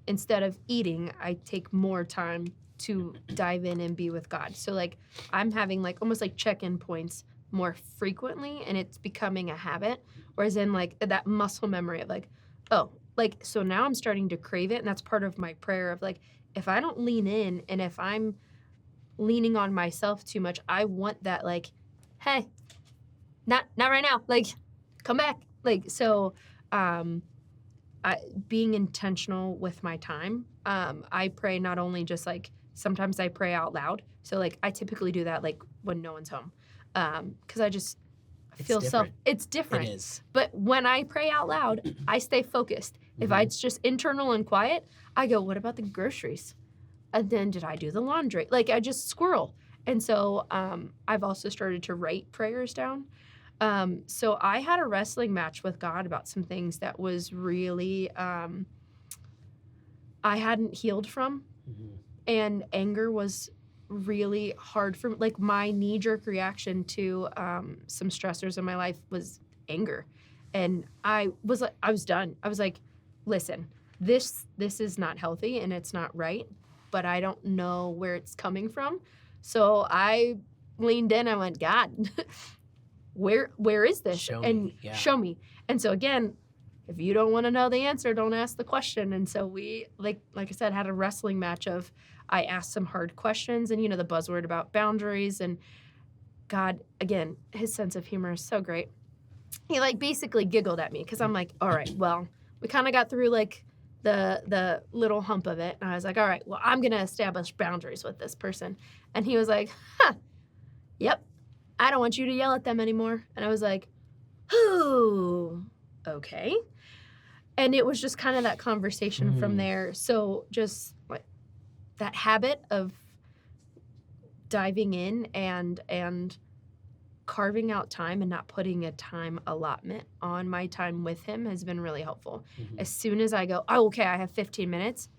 instead of eating, I take more time to dive in and be with God. So like I'm having like almost like check-in points more frequently, and it's becoming a habit. Whereas in like that muscle memory of like, oh, like, so now I'm starting to crave it. And that's part of my prayer of like, if I don't lean in and if I'm leaning on myself too much, I want that like, hey, not right now. Like, come back. Like, so being intentional with my time. I pray not only just like, sometimes I pray out loud. So like I typically do that like when no one's home. Because I just feel it's different. It is. But when I pray out loud, I stay focused. If it's just internal and quiet, I go, what about the groceries? And then did I do the laundry? Like I just squirrel. And so I've also started to write prayers down. So I had a wrestling match with God about some things that was really I hadn't healed from. And anger was really hard for me. Like my knee-jerk reaction to some stressors in my life was anger. And I was done. I was like, listen, this is not healthy and it's not right, but I don't know where it's coming from. So I leaned in, I went, God, where is this? Show me. And so again, if you don't want to know the answer, don't ask the question. And so we, like I said, had a wrestling match of, I asked some hard questions and, the buzzword about boundaries, and God, again, his sense of humor is so great. he like basically giggled at me because I'm like, all right, well, we kind of got through like the little hump of it. And I was like, all right, well, I'm going to establish boundaries with this person. And he was like, yep, I don't want you to yell at them anymore. And I was like, ooh, okay. And it was just kind of that conversation from there. So just like that habit of diving in and carving out time and not putting a time allotment on my time with him has been really helpful. Mm-hmm. As soon as I go, oh, okay, I have 15 minutes,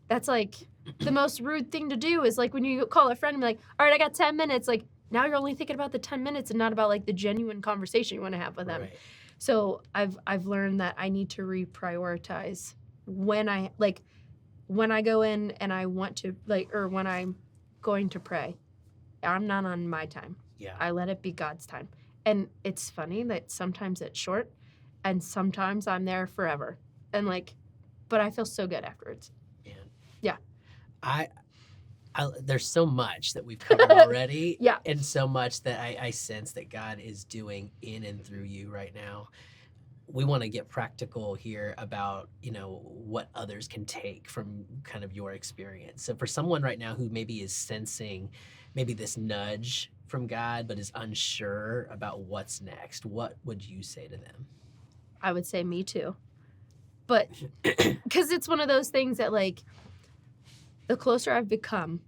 that's like the most rude thing to do is like when you call a friend and be like, all right, I got 10 minutes. Like now you're only thinking about the 10 minutes and not about like the genuine conversation you want to have with them. Right. So I've learned that I need to reprioritize when I go in and I want to like, or when I'm going to pray, I'm not on my time. Yeah. I let it be God's time. And it's funny that sometimes it's short and sometimes I'm there forever. And like, but I feel so good afterwards. Man. Yeah. I there's so much that we've covered already. Yeah. And so much that I sense that God is doing in and through you right now. We want to get practical here about, what others can take from kind of your experience. So for someone right now who maybe is sensing maybe this nudge from God, but is unsure about what's next, what would you say to them? I would say me too. But because it's one of those things that like the closer I've become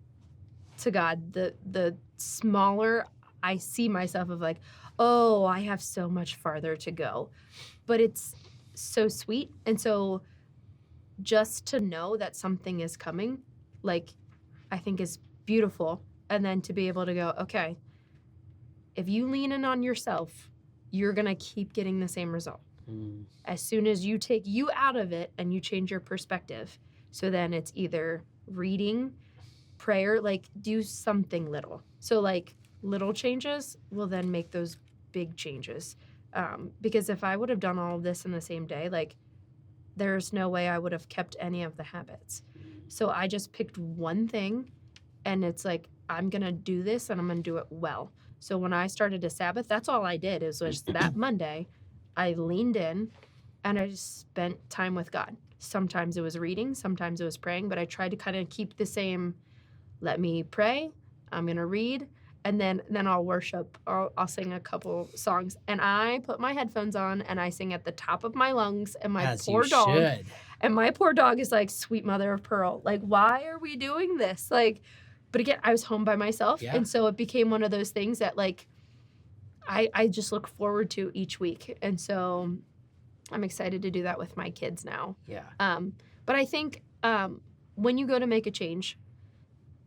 to God, the smaller I see myself of like, oh, I have so much farther to go. But it's so sweet. And so just to know that something is coming, like, I think is beautiful. And then to be able to go, okay, if you lean in on yourself, you're going to keep getting the same result. As soon as you take you out of it and you change your perspective. So then it's either reading, prayer, like do something little. So like little changes will then make those big changes. Because if I would have done all of this in the same day, like there's no way I would have kept any of the habits. So I just picked one thing and it's like, I'm going to do this and I'm going to do it well. So when I started a Sabbath, that's all I did was that Monday, I leaned in and I just spent time with God. Sometimes it was reading, sometimes it was praying, but I tried to kind of keep the same, let me pray, I'm going to read, and then I'll worship. I'll sing a couple songs. And I put my headphones on and I sing at the top of my lungs and my As poor you dog. should. And my poor dog is like, sweet mother of pearl. Like, why are we doing this? Like, but again, I was home by myself. Yeah. And so it became one of those things that like, I just look forward to each week. And so I'm excited to do that with my kids now. Yeah. But I think when you go to make a change,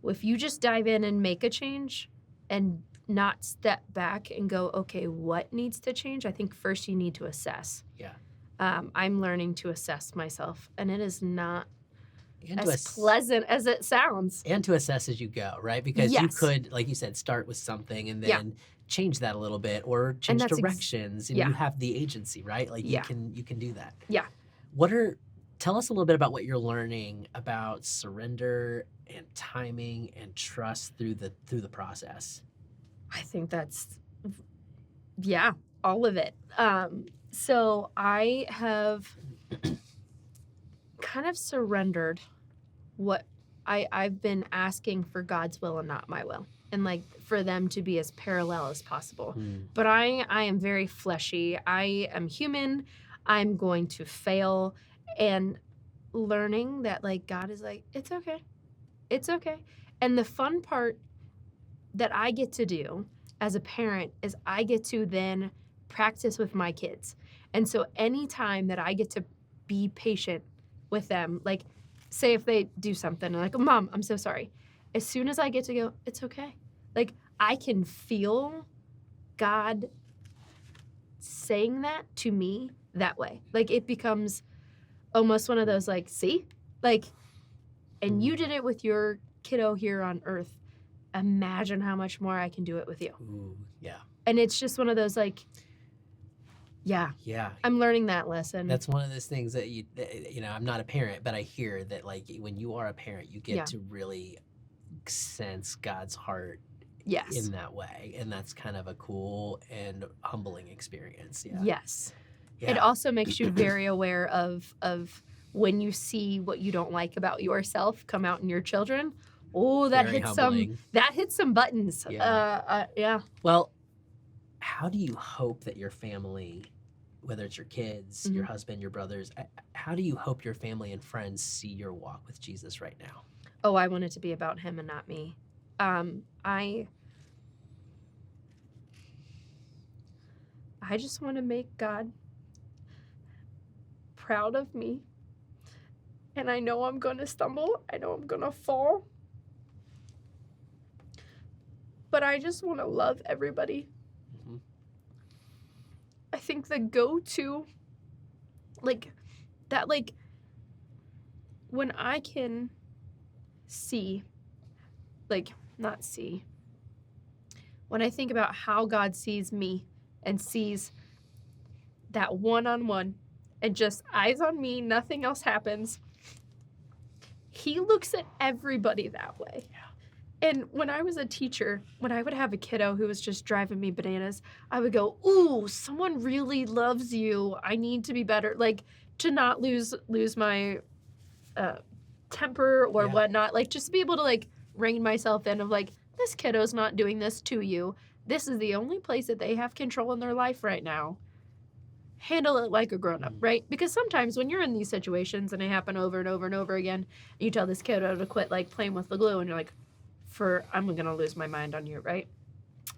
if you just dive in and make a change and not step back and go, okay, what needs to change? I think first you need to assess. Yeah. I'm learning to assess myself, and it is not And as pleasant as it sounds. And to assess as you go, right? Because you Yes. could, like you said, start with something and then Yeah. change that a little bit or change that's directions and yeah. you have the agency, right? Like Yeah. you can do that. Yeah. Tell us a little bit about what you're learning about surrender and timing and trust through the process. I think that's, yeah, all of it. So I have kind of surrendered what I've been asking for God's will and not my will. And like for them to be as parallel as possible. But I am very fleshy. I am human. I'm going to fail. And learning that like God is like, it's okay. It's okay. And the fun part that I get to do as a parent is I get to then practice with my kids. And so anytime that I get to be patient with them, like say if they do something and like, Mom, I'm so sorry. As soon as I get to go, it's okay. Like I can feel God saying that to me that way. Like it becomes almost one of those like, see? Like, and you did it with your kiddo here on earth. Imagine how much more I can do it with you. Ooh, yeah. And it's just one of those like, yeah. I'm learning that lesson. That's one of those things that I'm not a parent, but I hear that like when you are a parent, you get Yeah. to really sense God's heart Yes. in that way. And that's kind of a cool and humbling experience. Yeah. Yes. Yeah. It also makes you very aware of when you see what you don't like about yourself come out in your children. Oh, that Very hits humbling. some buttons. Yeah. Yeah. Well, how do you hope that your family, whether it's your kids, your Mm-hmm. husband, your brothers, how do you hope your family and friends see your walk with Jesus right now? Oh, I want it to be about him and not me. I just want to make God proud of me. And I know I'm going to stumble. I know I'm going to fall. But I just want to love everybody. Mm-hmm. I think the go-to, when I can see, not see, when I think about how God sees me and sees that one-on-one and just eyes on me, nothing else happens, he looks at everybody that way. Yeah. And when I was a teacher, when I would have a kiddo who was just driving me bananas, I would go, ooh, someone really loves you. I need to be better. Like, to not lose my temper or whatnot. Like, just to be able to, like, rein myself in of, like, this kiddo's not doing this to you. This is the only place that they have control in their life right now. Handle it like a grown-up, right? Because sometimes when you're in these situations and they happen over and over and over again, and you tell this kiddo to quit, like, playing with the glue, and you're like, I'm going to lose my mind on you, right?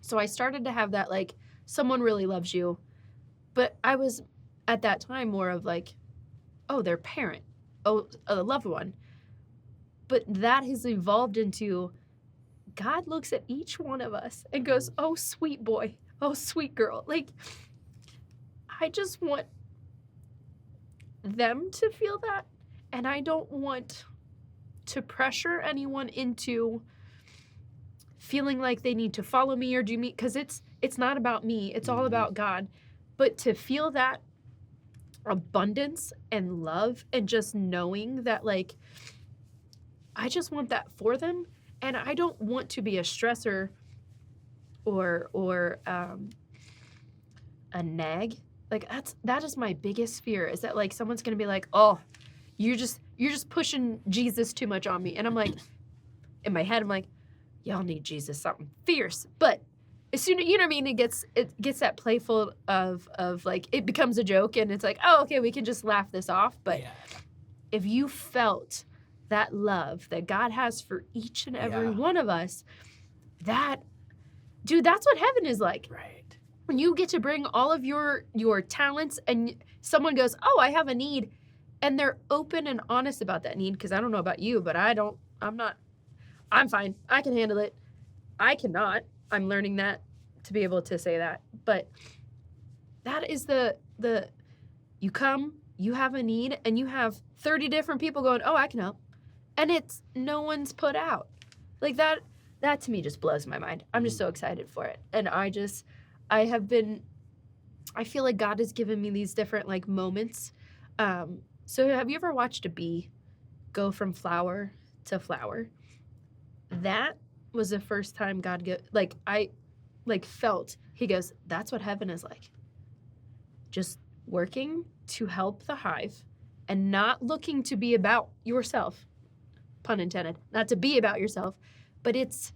So I started to have that, like, someone really loves you. But I was, at that time, more of, like, oh, their parent. Oh, a loved one. But that has evolved into God looks at each one of us and goes, oh, sweet boy. Oh, sweet girl. Like, I just want them to feel that. And I don't want to pressure anyone into feeling like they need to follow me or do me, because it's not about me. It's all about God. But to feel that abundance and love and just knowing that, like, I just want that for them, and I don't want to be a stressor or a nag. Like, that is my biggest fear, is that, like, someone's gonna be like, oh, you're just pushing Jesus too much on me. And I'm like, in my head, I'm like, y'all need Jesus something fierce. But as soon as, you know what I mean, it gets that playful of like, it becomes a joke, and it's like, oh, okay, we can just laugh this off. But if you felt that love that God has for each and every one of us, that's what heaven is like. Right. When you get to bring all of your talents, and someone goes, oh, I have a need, and they're open and honest about that need, because I don't know about you, but I'm fine. I can handle it. I cannot. I'm learning that, to be able to say that. But that is the you come, you have a need, and you have 30 different people going, oh, I can help. And it's no one's put out. Like, that to me just blows my mind. I'm just so excited for it. And I feel like God has given me these different, like, moments. So have you ever watched a bee go from flower to flower? That was the first time God felt, he goes, that's what heaven is like. Just working to help the hive and not looking to be about yourself, pun intended, not to be about yourself, but it's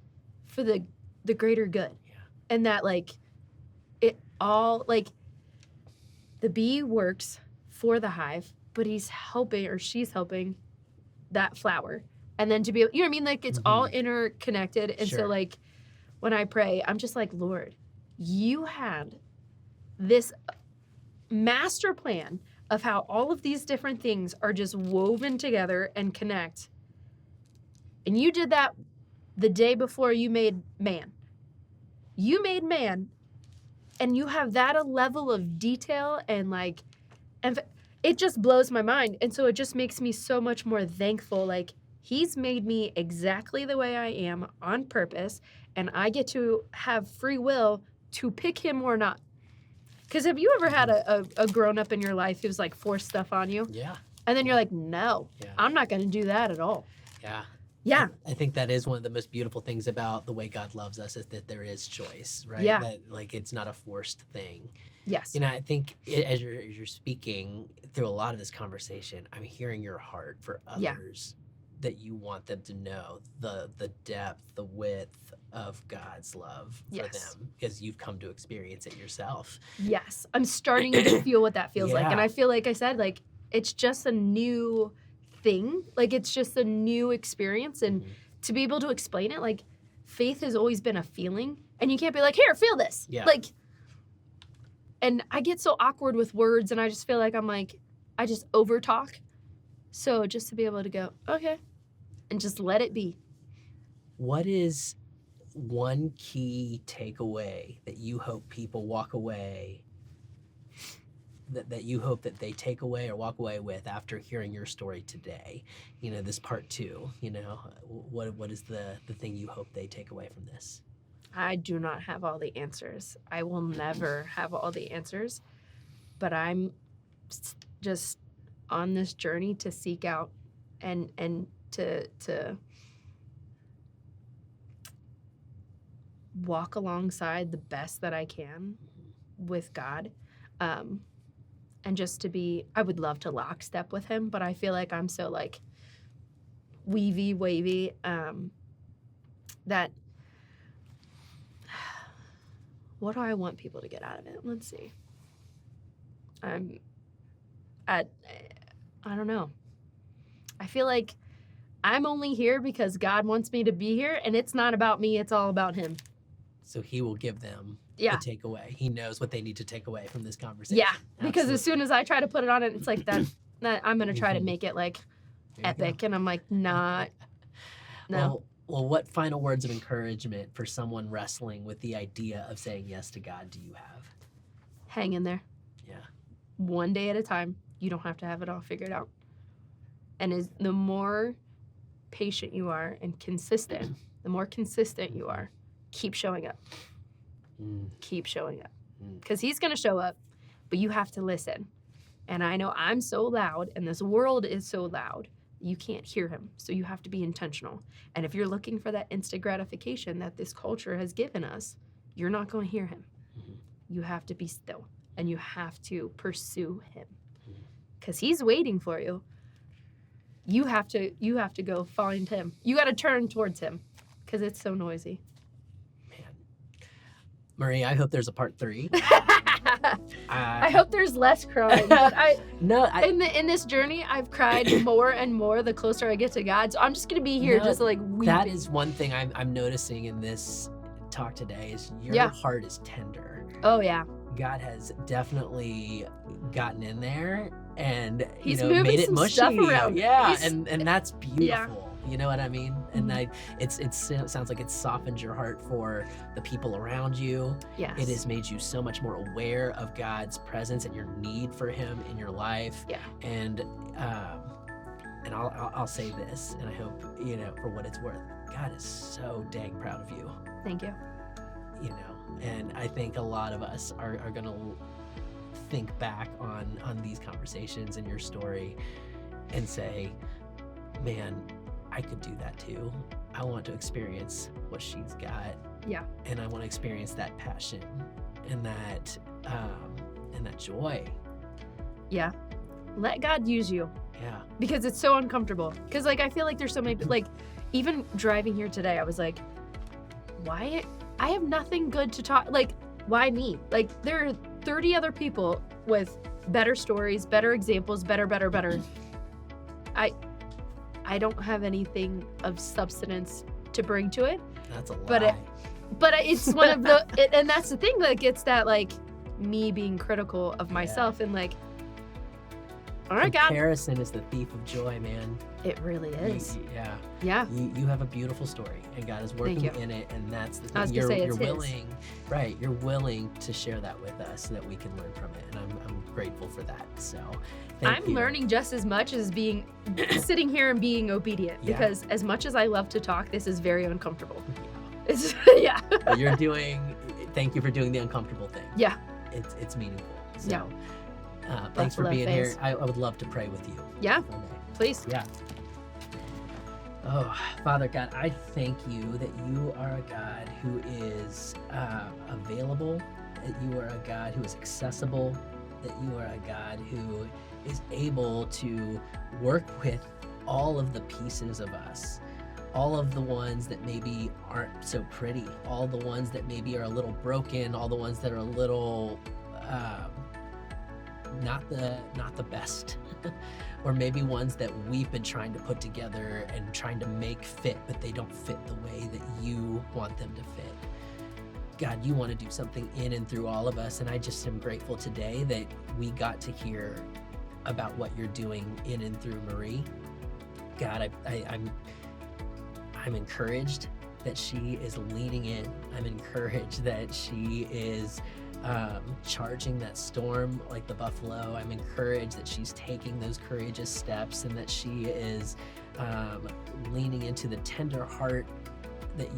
for the greater good. Yeah. And that, like, it all, like, the bee works for the hive, but he's helping, or she's helping, that flower. And then to be, you know what I mean? Like, it's all interconnected. And so, like, when I pray, I'm just like, Lord, you had this master plan of how all of these different things are just woven together and connect. And you did that the day before you made man. You made man, and you have that a level of detail and, like, and it just blows my mind. And so it just makes me so much more thankful. Like, he's made me exactly the way I am on purpose, and I get to have free will to pick him or not. Because have you ever had a grown-up in your life who's, like, forced stuff on you? Yeah. And then you're like, no, I'm not going to do that at all. Yeah. Yeah. I think that is one of the most beautiful things about the way God loves us, is that there is choice, right? Yeah. That, like, it's not a forced thing. Yes. You know, I think as you're speaking through a lot of this conversation, I'm hearing your heart for others, that you want them to know the depth, the width of God's love for them, because you've come to experience it yourself. Yes. I'm starting to feel what that feels like. And I feel like I said, like, it's just a new thing. Like, it's just a new experience. And to be able to explain it, like, faith has always been a feeling. And you can't be like, here, feel this. Yeah. Like, and I get so awkward with words, and I just feel like I just over talk. So just to be able to go, okay, and just let it be. What is one key takeaway that you hope people walk away, that you hope that they take away or walk away with after hearing your story today? You know, this part 2, you know, what is the thing you hope they take away from this? I do not have all the answers. I will never have all the answers, but I'm just on this journey to seek out and to walk alongside the best that I can with God. And just to be, I would love to lockstep with him, but I feel like I'm so like wavy, that what do I want people to get out of it? Let's see. I don't know. I feel like I'm only here because God wants me to be here, and it's not about me, it's all about him. So he will give them the takeaway. He knows what they need to take away from this conversation. Yeah, because as soon as I try to put it on it, it's like that I'm going to try to make it like epic, and I'm like, not, no. Well, what final words of encouragement for someone wrestling with the idea of saying yes to God do you have? Hang in there. Yeah. One day at a time. You don't have to have it all figured out. And the more patient you are and consistent, the more consistent you are, keep showing up. Keep showing up. Because he's going to show up, but you have to listen. And I know I'm so loud, and this world is so loud, you can't hear him. So you have to be intentional. And if you're looking for that instant gratification that this culture has given us, you're not going to hear him. You have to be still, and you have to pursue him. Because he's waiting for you. You have to go find him. You got to turn towards him, because it's so noisy. Man. Marie, I hope there's a part 3. I hope there's less crying. But in this journey, I've cried more and more the closer I get to God. So I'm just gonna be here, just like weeping. That is one thing I'm noticing in this talk today, is your heart is tender. Oh yeah. God has definitely gotten in there and he's made it mushy. Stuff around. Yeah, and that's beautiful. Yeah. You know what I mean? And it sounds like it's softened your heart for the people around you. Yes. It has made you so much more aware of God's presence and your need for him in your life. Yeah. And I'll say this, and I hope, for what it's worth, God is so dang proud of you. Thank you. And I think a lot of us are going to think back on these conversations and your story and say, man, I could do that too. I want to experience what she's got. Yeah. And I want to experience that passion and that joy. Yeah. Let God use you. Yeah. Because it's so uncomfortable. Because I feel like there's so many, even driving here today, I was like, why? I have nothing good to talk. Why me? There are 30 other people with better stories, better examples, better. I don't have anything of substance to bring to it. That's a lie. But it's one of the, and that's the thing, it's that me being critical of myself and all right, God. Comparison is the thief of joy, man. It really is. Yeah. You have a beautiful story, and God is working in it, and that's the thing. I was gonna say it's willing, right? You're willing to share that with us so that we can learn from it, and I'm grateful for that. So, I'm learning just as much as being sitting here and being obedient, because as much as I love to talk, this is very uncomfortable. It's Thank you for doing the uncomfortable thing. Yeah. It's meaningful. So, thanks for being here. I would love to pray with you. Yeah, please. Yeah. Oh, Father God, I thank you that you are a God who is available, that you are a God who is accessible, that you are a God who is able to work with all of the pieces of us, all of the ones that maybe aren't so pretty, all the ones that maybe are a little broken, all the ones that are a little not the best. Or maybe ones that we've been trying to put together and trying to make fit, but they don't fit the way that you want them to fit. God, you want to do something in and through all of us, and I just am grateful today that we got to hear about what you're doing in and through Marie. God, I'm encouraged that she is leaning in. I'm encouraged that she is charging that storm like the buffalo. I'm encouraged that she's taking those courageous steps and that she is leaning into the tender heart that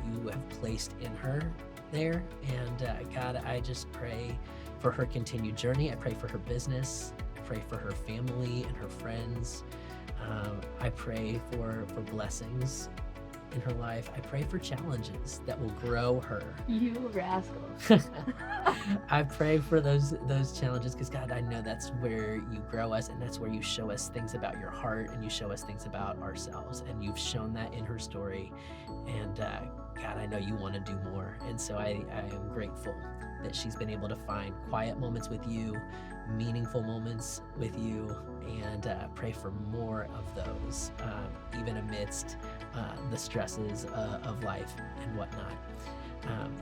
you have placed in her there. And God, I just pray for her continued journey. I pray for her business. I pray for her family and her friends. I pray for blessings in her life. I pray for challenges that will grow her. You rascal. I pray for those challenges because God, I know that's where you grow us, and that's where you show us things about your heart, and you show us things about ourselves, and you've shown that in her story. And God, I know you want to do more, and so I am grateful that she's been able to find quiet moments with you, meaningful moments with you, and pray for more of those, even amidst the stresses of life and whatnot.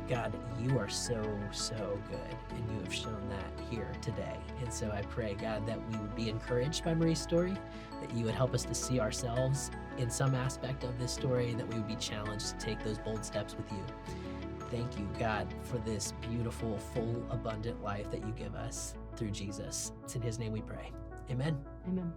God, you are so good, and you have shown that here today. And so I pray, God, that we would be encouraged by Marie's story, that you would help us to see ourselves in some aspect of this story, and that we would be challenged to take those bold steps with you. Thank you, God, for this beautiful, full, abundant life that you give us through Jesus. It's in his name we pray. Amen. Amen.